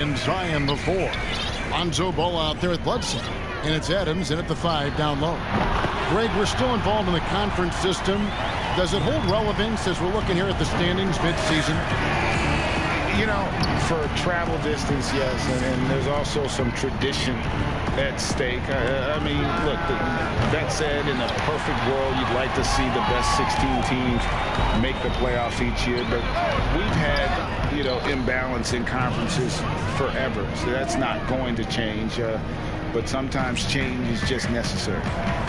And Zion the 4. Lonzo Ball out there at Bledsoe. And it's Adams in at the 5 down low. Greg, we're still involved in the conference system. Does it hold relevance as we're looking here at the standings mid-season? You know, for travel distance, yes, and there's also some tradition at stake. I mean, look, that said, in a perfect world, you'd like to see the best 16 teams make the playoffs each year, but we've had, you know, imbalance in conferences forever, so that's not going to change. But sometimes change is just necessary.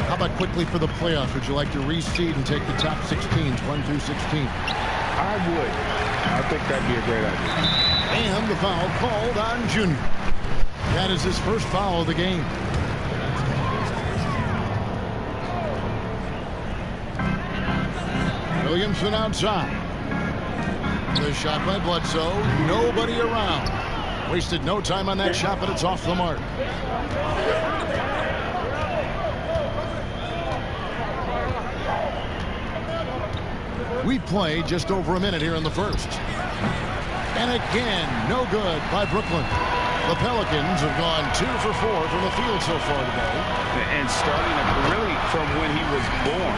How about quickly for the playoffs? Would you like to reseed and take the top 16s, 1 through 16? I would. I think that'd be a great idea. And the foul called on Junior. That is his first foul of the game. Williamson outside. The shot by Bledsoe. Nobody around. Wasted no time on that shot, but it's off the mark. We play just over a minute here in the first. And again, no good by Brooklyn. The Pelicans have gone 2 for 4 from the field so far today. And starting really from when he was born,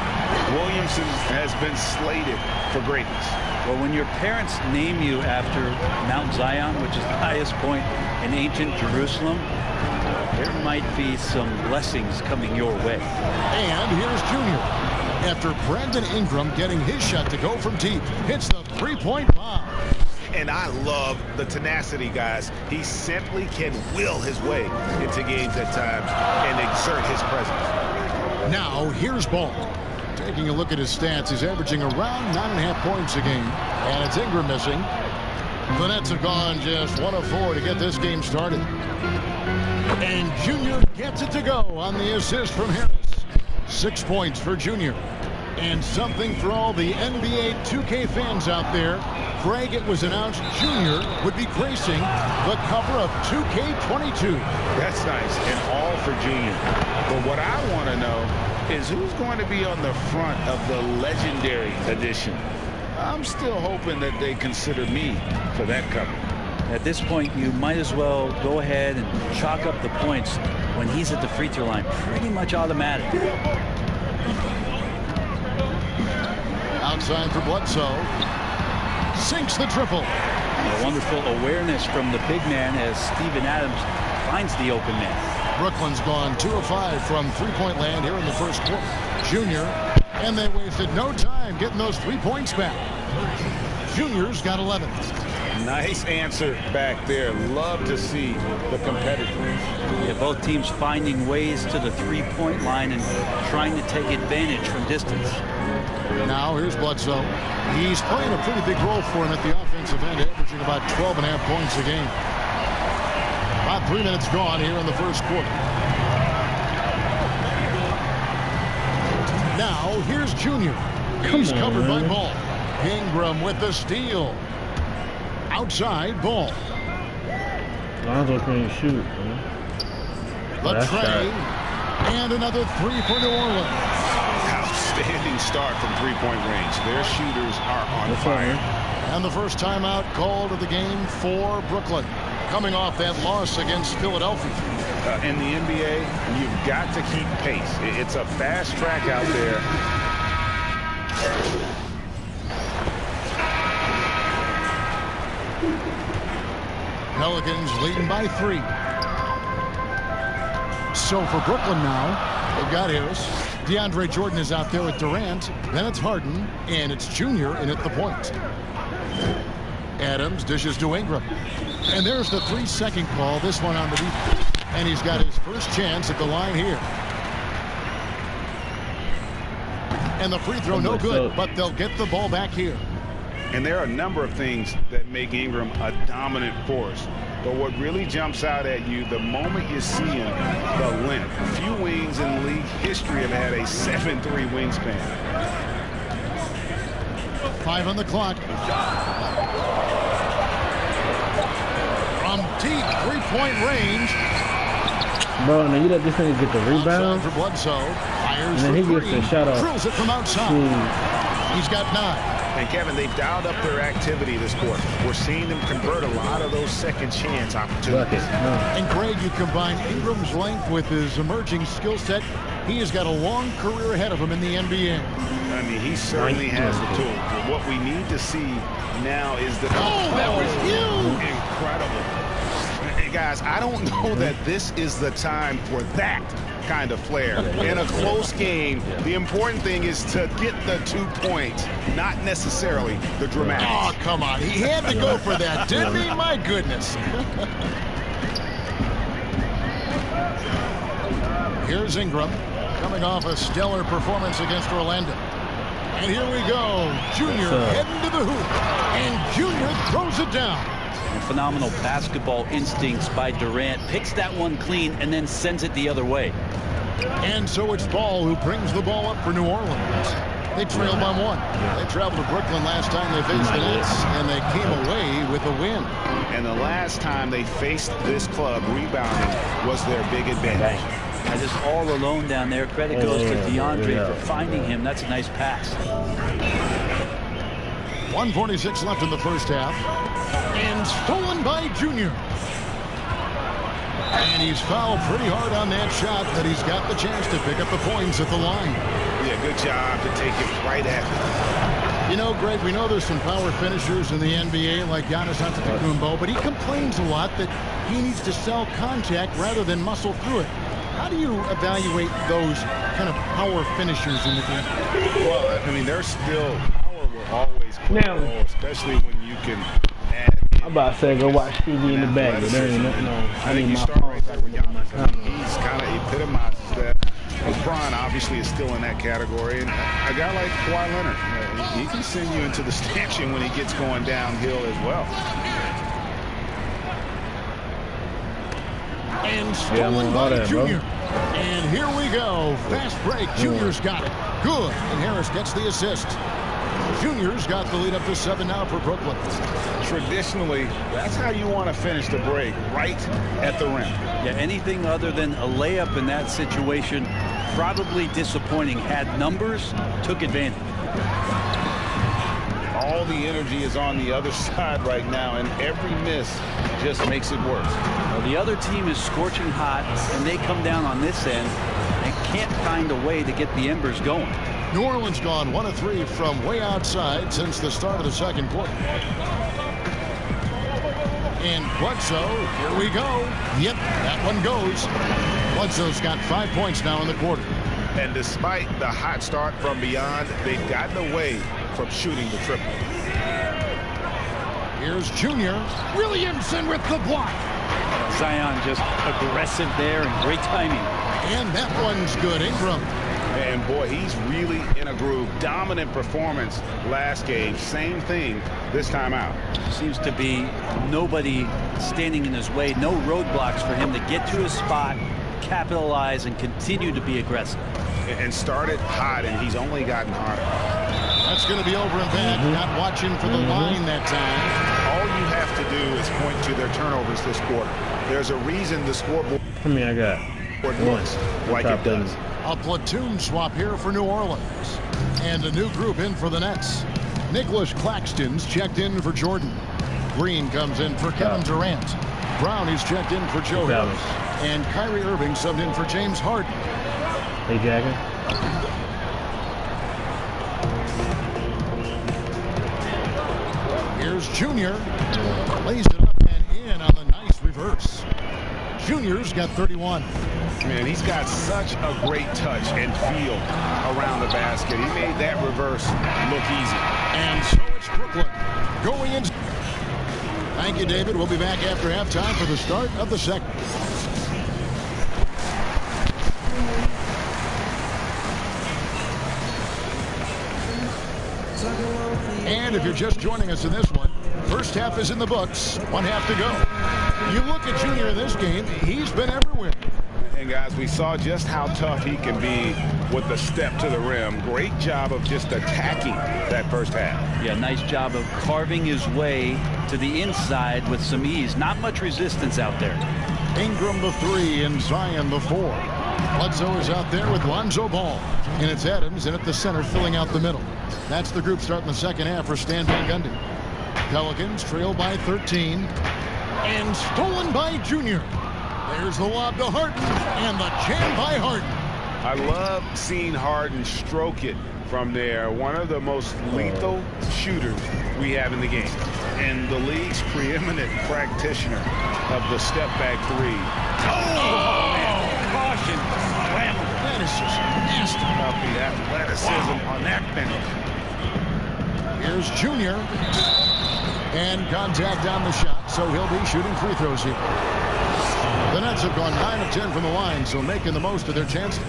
Williamson has been slated for greatness. Well, when your parents name you after Mount Zion, which is the highest point in ancient Jerusalem, there might be some blessings coming your way. And here's Junior. After Brandon Ingram getting his shot to go from deep, hits the three-point bomb. And I love the tenacity, guys. He simply can will his way into games at times and exert his presence. Now, here's Ball. Taking a look at his stats, he's averaging around 9.5 points a game. And it's Ingram missing. The Nets have gone just 1 of 4 to get this game started. And Junior gets it to go on the assist from Harris. 6 points for Junior. And something for all the NBA 2K fans out there. Greg, it was announced Junior would be gracing the cover of 2K22. That's nice, and all for Junior. But what I want to know is who's going to be on the front of the legendary edition. I'm still hoping that they consider me for that cover. At this point, you might as well go ahead and chalk up the points when he's at the free throw line. Pretty much automatic. Outside for Bledsoe. Sinks the triple. A wonderful awareness from the big man as Steven Adams finds the open man. Brooklyn's gone 2 of 5 from three-point land here in the first quarter. Junior, and they wasted no time getting those 3 points back. Junior's got 11. Nice answer back there. Love to see the competitiveness. Yeah, both teams finding ways to the three-point line and trying to take advantage from distance. Now here's Bledsoe. He's playing a pretty big role for him at the offensive end, averaging about 12.5 points a game. About 3 minutes gone here in the first quarter. Now here's Junior. He's covered by Ball. Ingram with the steal. Outside Ball. Lonzo can't shoot, man. Latrey. And another 3 for New Orleans. Outstanding start from three-point range. Their shooters are on fire. And the first timeout called of the game for Brooklyn, coming off that loss against Philadelphia. In the NBA, you've got to keep pace. It's a fast track out there. Pelicans leading by 3. So for Brooklyn now, they've got Harris. DeAndre Jordan is out there with Durant. Then it's Harden, and it's Junior in at the point. Adams dishes to Ingram. And there's the 3-second call, this one on the defense. And he's got his first chance at the line here. And the free throw no good, but they'll get the ball back here. And there are a number of things that make Ingram a dominant force. But what really jumps out at you the moment you see him, the length. Few wings in league history have had a 7'3" wingspan. 5 on the clock. From deep three-point range. Bro, now you let this thing get the rebound. For Bledsoe. Fires and then he gets the shot off. Drills it from outside. He's got 9. And Kevin, they've dialed up their activity this quarter. We're seeing them convert a lot of those second chance opportunities. And Greg, you combine Ingram's length with his emerging skill set. He has got a long career ahead of him in the NBA. I mean, he certainly has the tools. What we need to see now is the... Oh, that was huge! Incredible. Hey, guys, I don't know that this is the time for that kind of flair. In a close game, the important thing is to get the 2 points, not necessarily the dramatics. Oh, come on. He had to go for that, didn't he? My goodness. Here's Ingram coming off a stellar performance against Orlando. And here we go. Junior heading to the hoop. And Junior throws it down. Phenomenal basketball instincts by Durant. Picks that one clean and then sends it the other way. And so it's Ball who brings the ball up for New Orleans. They trail by 1. They traveled to Brooklyn last time they faced the Nets, and they came away with a win. And the last time they faced this club, rebounding was their big advantage. Just all alone down there. Credit goes to DeAndre for finding him. That's a nice pass. 1:46 left in the first half. And stolen by Junior. And he's fouled pretty hard on that shot, but he's got the chance to pick up the points at the line. Yeah, good job to take it right at him. You know, Greg, we know there's some power finishers in the NBA like Giannis Antetokounmpo, but he complains a lot that he needs to sell contact rather than muscle through it. How do you evaluate those kind of power finishers in the game? Well, I mean, there's still power will always play a role, especially when you can add. I'm about to say go watch TV in the back, but there ain't nothing on. I think you start right there with Giannis. He's kind of epitomizes that. LeBron obviously is still in that category, and a guy like Kawhi Leonard, he can send you into the stanchion when he gets going downhill as well. And stolen by Junior. And here we go. Fast break. Junior's got it. Good. And Harris gets the assist. Junior's got the lead up to 7 now for Brooklyn. Traditionally, that's how you want to finish the break, right at the rim. Yeah, anything other than a layup in that situation, probably disappointing. Had numbers, took advantage. All the energy is on the other side right now, and every miss just makes it worse. Well, the other team is scorching hot, and they come down on this end and can't find a way to get the embers going. New Orleans gone 1 of 3 from way outside since the start of the second quarter. And Bledsoe, here we go. Yep, that one goes. Bledsoe's got 5 points now in the quarter. And despite the hot start from beyond, they've gotten away from shooting the triple. Here's Junior. Williamson with the block. Zion just aggressive there and great timing. And that one's good. Ingram. And boy, he's really in a groove. Dominant performance last game. Same thing this time out. Seems to be nobody standing in his way. No roadblocks for him to get to his spot, capitalize, and continue to be aggressive. And started hot, and he's only gotten hotter. That's going to be over and back. Not watching for the line that time. All you have to do is point to their turnovers this quarter. There's a reason the scoreboard I got looks like it does. A platoon swap here for New Orleans. And a new group in for the Nets. Nicholas Claxton's checked in for Jordan. Green comes in for Kevin Durant. Brown is checked in for Joe Harris. And Kyrie Irving subbed in for James Harden. Hey, Jagger. Here's Junior. Lays it up and in on the nice reverse. Junior's got 31. Man, he's got such a great touch and feel around the basket. He made that reverse look easy. And so it's Brooklyn going in. Thank you, David. We'll be back after halftime for the start of the second. And if you're just joining us in this one, first half is in the books. 1 half to go. You look at Junior in this game, he's been everywhere. And guys, we saw just how tough he can be with the step to the rim. Great job of just attacking that first half. Yeah, nice job of carving his way to the inside with some ease. Not much resistance out there. Ingram the 3 and Zion the 4. Bledsoe is out there with Lonzo Ball. And it's Adams in at the center filling out the middle. That's the group start in the second half for Stan Van Gundy. Pelicans trail by 13. And stolen by Junior. There's the lob to Harden. And the jam by Harden. I love seeing Harden stroke it from there. One of the most lethal shooters we have in the game. And the league's preeminent practitioner of the step-back three. Oh, man. Caution. That is just nasty. About the athleticism on that finish. Here's Junior. And contact on the shot, so he'll be shooting free throws here. The Nets have gone 9 of 10 from the line, so making the most of their chances.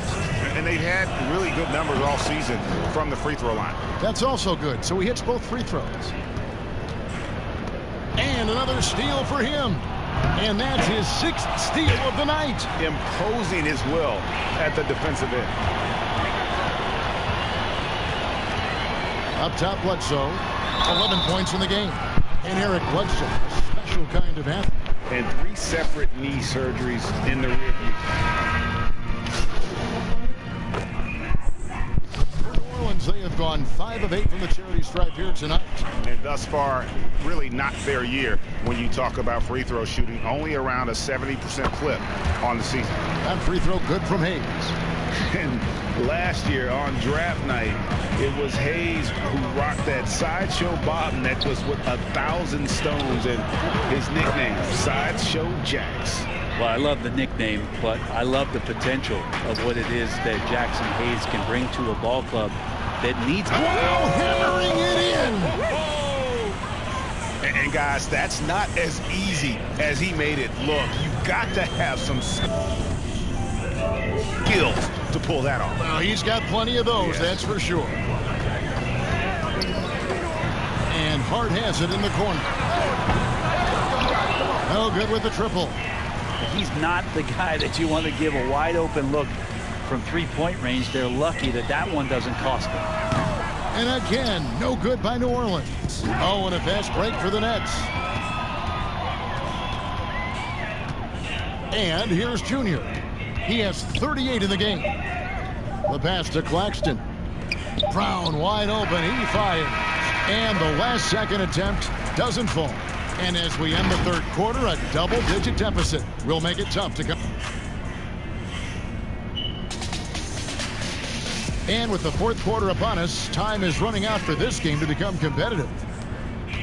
And they've had really good numbers all season from the free throw line. That's also good, so he hits both free throws. And another steal for him. And that's his 6th steal of the night. Imposing his will at the defensive end. Up top, Bledsoe. 11 points in the game. And Eric Bledsoe, a special kind of athlete. And 3 separate knee surgeries in the rearview. For New Orleans, they have gone 5 of 8 from the charity stripe here tonight. And thus far, really not their year when you talk about free throw shooting. Only around a 70% clip on the season. That free throw good from Hayes. And last year on draft night, it was Hayes who rocked that sideshow bob necklace with 1,000 stones and his nickname, Sideshow Jax. Well, I love the nickname, but I love the potential of what it is that Jackson Hayes can bring to a ball club that needs. Wow, hammering it in. And guys, that's not as easy as he made it look. You've got to have some skills to pull that off. Well, he's got plenty of those, that's for sure. And Hart has it in the corner. No good with the triple. He's not the guy that you want to give a wide open look from 3-point range. They're lucky that that one doesn't cost them. And again, no good by New Orleans. Oh, and a fast break for the Nets. And here's Junior. He has 38 in the game. The pass to Claxton. Brown wide open. He fires. And the last second attempt doesn't fall. And as we end the third quarter, a double-digit deficit will make it tough to come. And with the fourth quarter upon us, time is running out for this game to become competitive.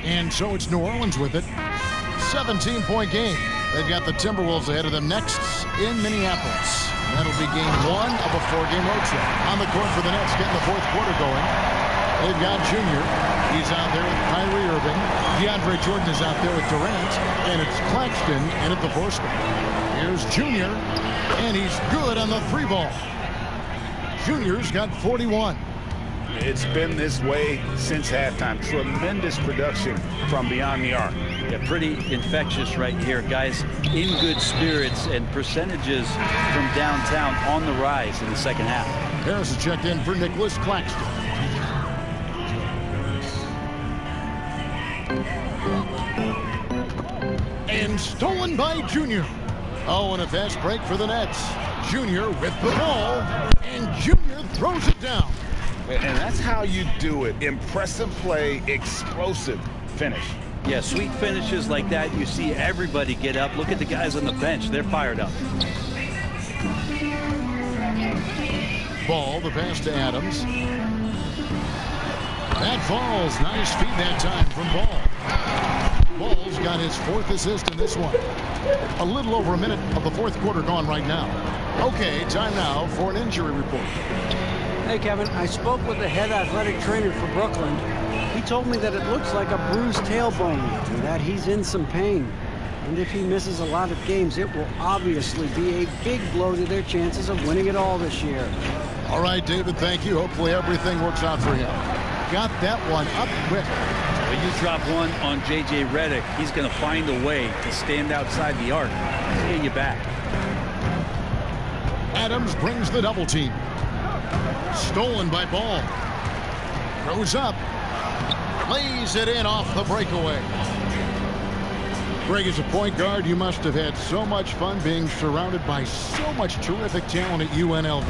And so it's New Orleans with it. 17-point game. They've got the Timberwolves ahead of them next in Minneapolis. That'll be game 1 of a 4-game road trip. On the court for the Nets, getting the fourth quarter going. They've got Junior. He's out there with Kyrie Irving. DeAndre Jordan is out there with Durant. And it's Claxton in at the 4 spot. Here's Junior. And he's good on the 3 ball. Junior's got 41. It's been this way since halftime. Tremendous production from beyond the arc. Yeah, pretty infectious right here. Guys in good spirits and percentages from downtown on the rise in the second half. Harris has checked in for Nicholas Claxton. And stolen by Junior. Oh, and a fast break for the Nets. Junior with the ball. And Junior throws it down. And that's how you do it. Impressive play, explosive finish. Yeah, sweet finishes like that, you see everybody get up. Look at the guys on the bench. They're fired up. Ball, the pass to Adams. That falls. Nice feed that time from Ball. Ball's got his 4th assist in this one. A little over a minute of the fourth quarter gone right now. Okay, time now for an injury report. Hey, Kevin, I spoke with the head athletic trainer for Brooklyn. He told me that it looks like a bruised tailbone and that he's in some pain. And if he misses a lot of games, it will obviously be a big blow to their chances of winning it all this year. All right, David, thank you. Hopefully everything works out for him. Got that one up quick. When you drop one on J.J. Redick, he's going to find a way to stand outside the arc and get you back. Adams brings the double team. Stolen by Ball. Throws up. Lays it in off the breakaway. Greg, as a point guard, you must have had so much fun being surrounded by so much terrific talent at UNLV.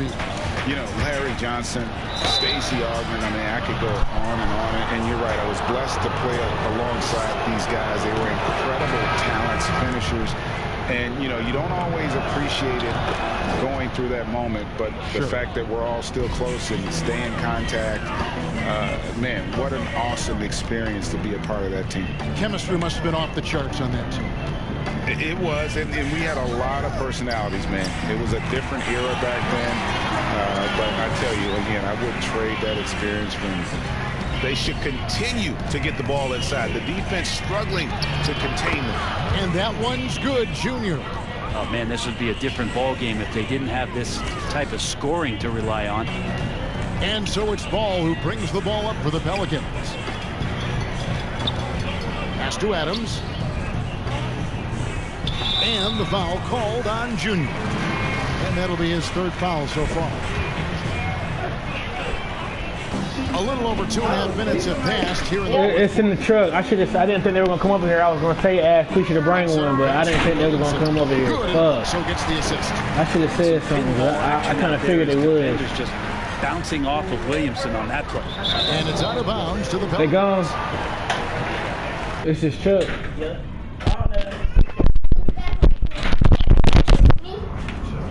You know, Larry Johnson, Stacey Augmon, I mean, I could go on and on. And you're right, I was blessed to play alongside these guys. They were incredible talents, finishers. And, you know, you don't always appreciate it going through that moment, but the fact that we're all still close and stay in contact, man, what an awesome experience to be a part of that team. Chemistry must have been off the charts on that team. It was, and we had a lot of personalities, man. It was a different era back then, but I tell you, again, I wouldn't trade that experience for anything. They should continue to get the ball inside. The defense struggling to contain them. And that one's good, Junior. Oh, man, this would be a different ball game if they didn't have this type of scoring to rely on. And so it's Ball who brings the ball up for the Pelicans. Pass to Adams. And the foul called on Junior. And that'll be his third foul so far. A little over 2.5 minutes have passed here in the... It's in the truck. I didn't think they were going to come over here. I was going to say ask Preacher to bring one, but I didn't think they were going to come over here. So gets the assist. I should have said something, but I kind of figured they would. It was just bouncing off of Williamson on that play. And it's out of bounds to the Pelicans. They gone. It's his truck.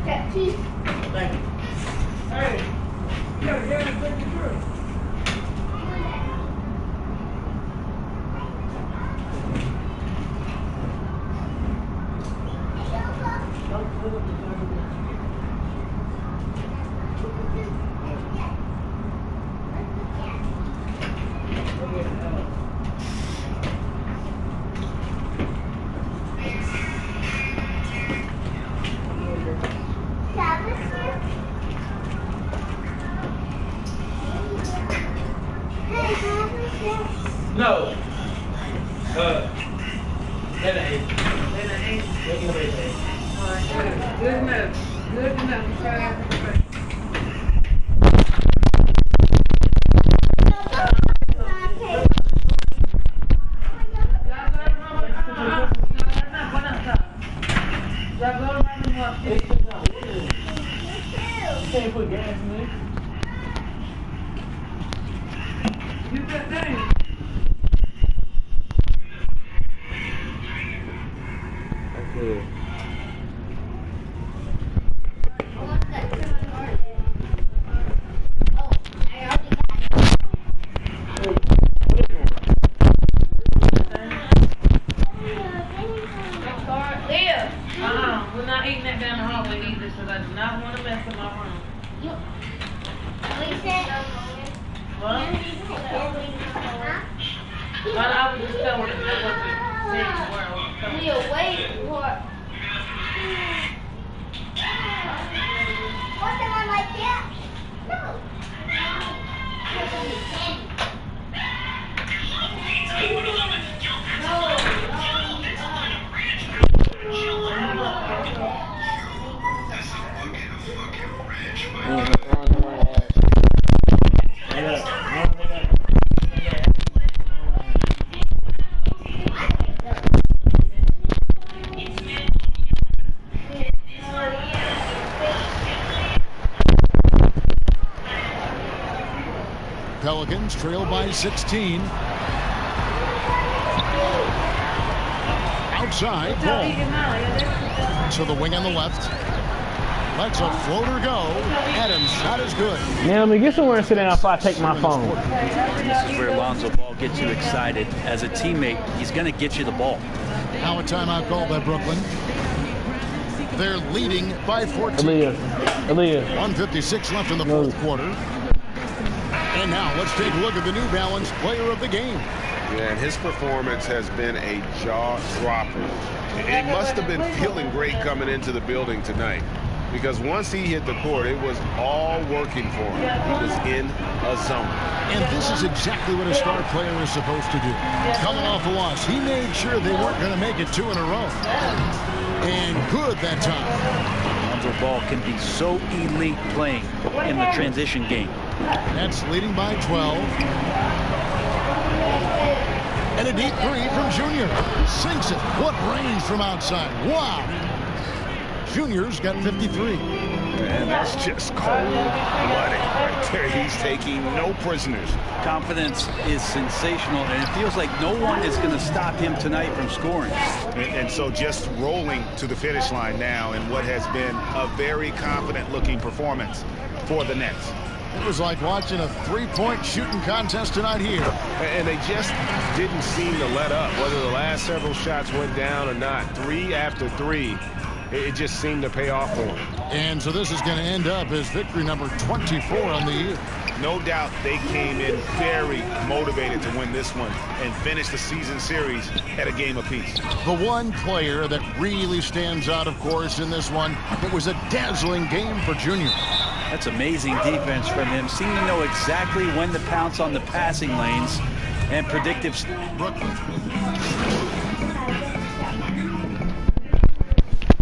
Thank you. Hey, no. Good enough. Good enough. Can't put gas in it. You got that. Okay. We're not eating that down the hallway either, so I do not want to mess with my room. What? But I was just telling them that wasn't the world. What's the one like that? Pelicans trail by 16. Outside, Ball. To the wing on the left. Lets a floater go. Adams' shot is good. Now, let me get somewhere and sit down before I take my phone. This is where Lonzo Ball gets you excited. As a teammate, he's going to get you the ball. Now a timeout call by Brooklyn. They're leading by 14. Aaliyah. 1:56 left in the fourth quarter. And now let's take a look at the New Balance player of the game. Yeah, and his performance has been a jaw-dropper. He must have been feeling great coming into the building tonight, because once he hit the court, it was all working for him. He was in a zone. And this is exactly what a star player is supposed to do. Coming off a loss, he made sure they weren't going to make it 2 in a row. And good that time. Lonzo Ball can be so elite playing in the transition game. Nets leading by 12. And a deep three from Junior. Sinks it. What range from outside. Wow. Junior's got 53. And that's just cold-blooded right there. He's taking no prisoners. Confidence is sensational, and it feels like no one is going to stop him tonight from scoring. And so just rolling to the finish line now in what has been a very confident-looking performance for the Nets. It was like watching a three-point shooting contest tonight here. And they just didn't seem to let up. Whether the last several shots went down or not, 3 after 3, it just seemed to pay off for them. And so this is going to end up as victory number 24 on the year. No doubt they came in very motivated to win this one and finish the season series at a game apiece. The one player that really stands out, of course, in this one, it was a dazzling game for Junior. That's amazing defense from him. Seemed to know exactly when to pounce on the passing lanes and predictive.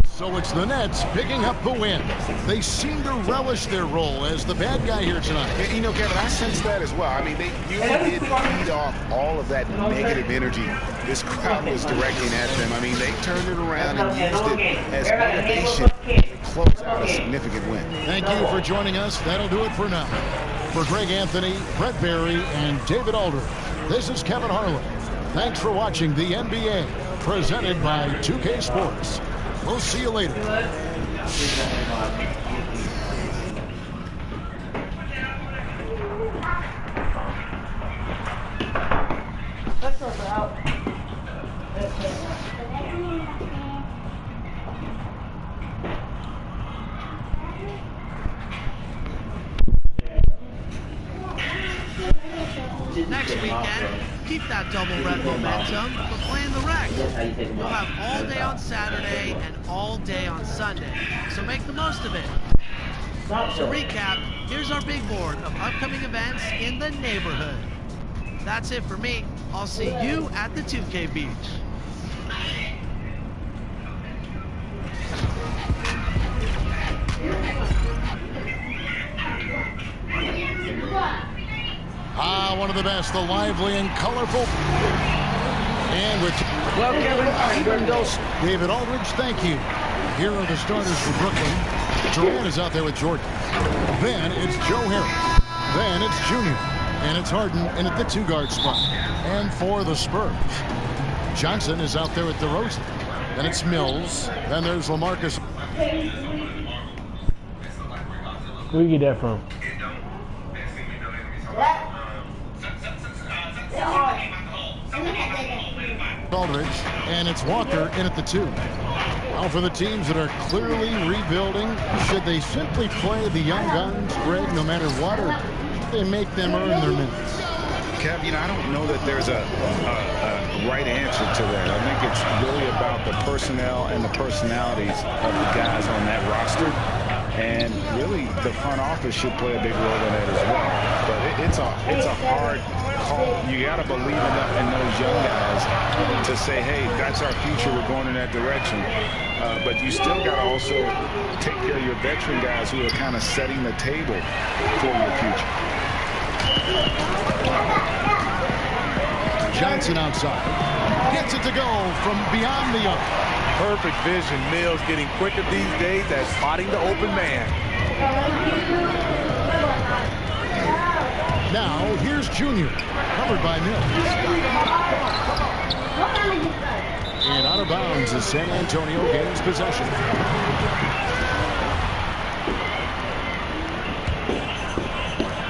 So it's the Nets picking up the win. They seem to relish their role as the bad guy here tonight. You know, Kevin, I sense that as well. I mean, they really did feed off all of that negative energy this crowd was directing at them. I mean, they turned it around and used it as motivation to close out a significant win. Thank you for joining us. That'll do it for now. For Greg Anthony, Brett Barry, and David Aldridge, this is Kevin Harlan. Thanks for watching the NBA, presented by 2K Sports. We'll see you later. Next weekend, keep that double red momentum, but play in the rec. You'll have all day on Saturday and all day on Sunday, so make the most of it. To recap, here's our big board of upcoming events in the neighborhood. That's it for me. I'll see you at the 2K Beach. One of the best, the lively and colorful. And with David Aldridge, thank you. Here are the starters for Brooklyn. Durant is out there with Jordan. Then it's Joe Harris. Then it's Junior. And it's Harden in at the 2-guard spot. And for the Spurs, Johnson is out there with DeRozan. Then it's Mills. Then there's LaMarcus. Where you get that from? Aldridge, and it's Walker in at the 2. Now for the teams that are clearly rebuilding, should they simply play the young guns, Greg, no matter what, or should they make them earn their minutes? Kev, you know, I don't know that there's a right answer to that. I think it's really about the personnel and the personalities of the guys on that roster. And really, the front office should play a big role in that as well. But it's a hard call. You got to believe enough in those young guys to say, hey, that's our future. We're going in that direction. But you still got to also take care of your veteran guys who are kind of setting the table for your future. Johnson outside. Gets it to go from beyond the arc. Perfect vision. Mills getting quicker these days at spotting the open man. Now, here's Junior. Covered by Mills. And out of bounds as San Antonio gains possession.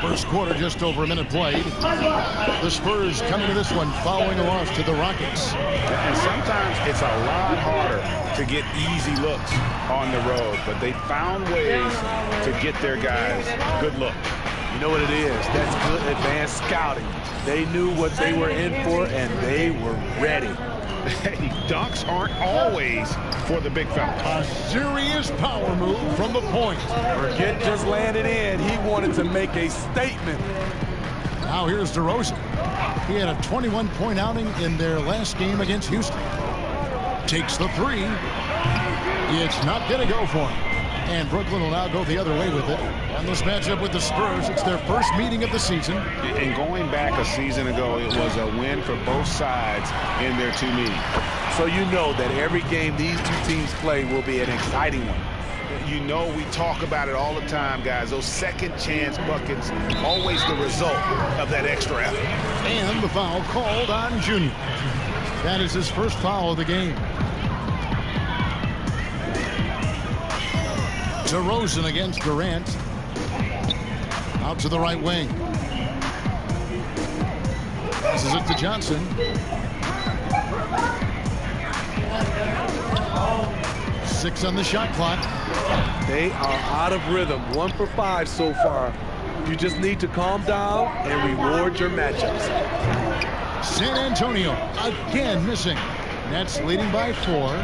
First quarter, just over a minute played. The Spurs coming to this one following a loss to the Rockets. And sometimes it's a lot harder to get easy looks on the road, but they found ways to get their guys good looks. You know what it is? That's good advanced scouting. They knew what they were in for, and they were ready. Hey, dunks aren't always for the big fella. A serious power move from the point. Forget just landed in. He wanted to make a statement. Now here's DeRozan. He had a 21-point outing in their last game against Houston. Takes the 3. It's not going to go for him. And Brooklyn will now go the other way with it. On this matchup with the Spurs, it's their first meeting of the season. And going back a season ago, it was a win for both sides in their two meetings. So you know that every game these two teams play will be an exciting one. You know, we talk about it all the time, guys. Those second chance buckets, always the result of that extra effort. And the foul called on Junior. That is his first foul of the game. DeRozan against Durant. Out to the right wing. Passes it to Johnson. Six on the shot clock. They are out of rhythm. 1 for 5 so far. You just need to calm down and reward your matchups. San Antonio again missing. Nets leading by 4.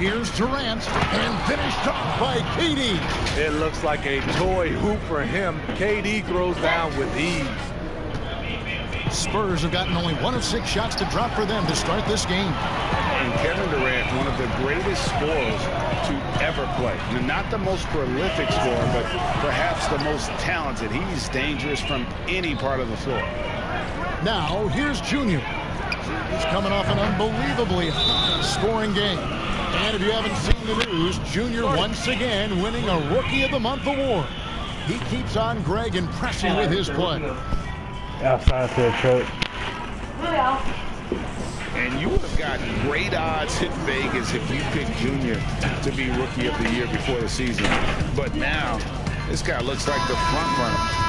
Here's Durant, and finished off by KD. It looks like a toy hoop for him. KD throws down with ease. Spurs have gotten only 1 of 6 shots to drop for them to start this game. And Kevin Durant, one of the greatest scorers to ever play. Not the most prolific scorer, but perhaps the most talented. He's dangerous from any part of the floor. Now, here's Junior. He's coming off an unbelievably high-scoring game. And if you haven't seen the news, Junior once again winning a Rookie of the Month award. He keeps on, Greg, impressing with his play. Outside to the church. And you would have gotten great odds at Vegas if you picked Junior to be Rookie of the Year before the season. But now, this guy looks like the front runner.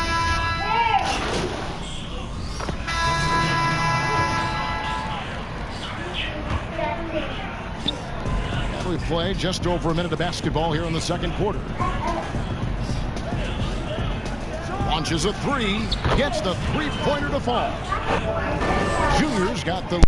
We play just over a minute of basketball here in the second quarter. Launches a 3, gets the three-pointer to fall. Junior's got the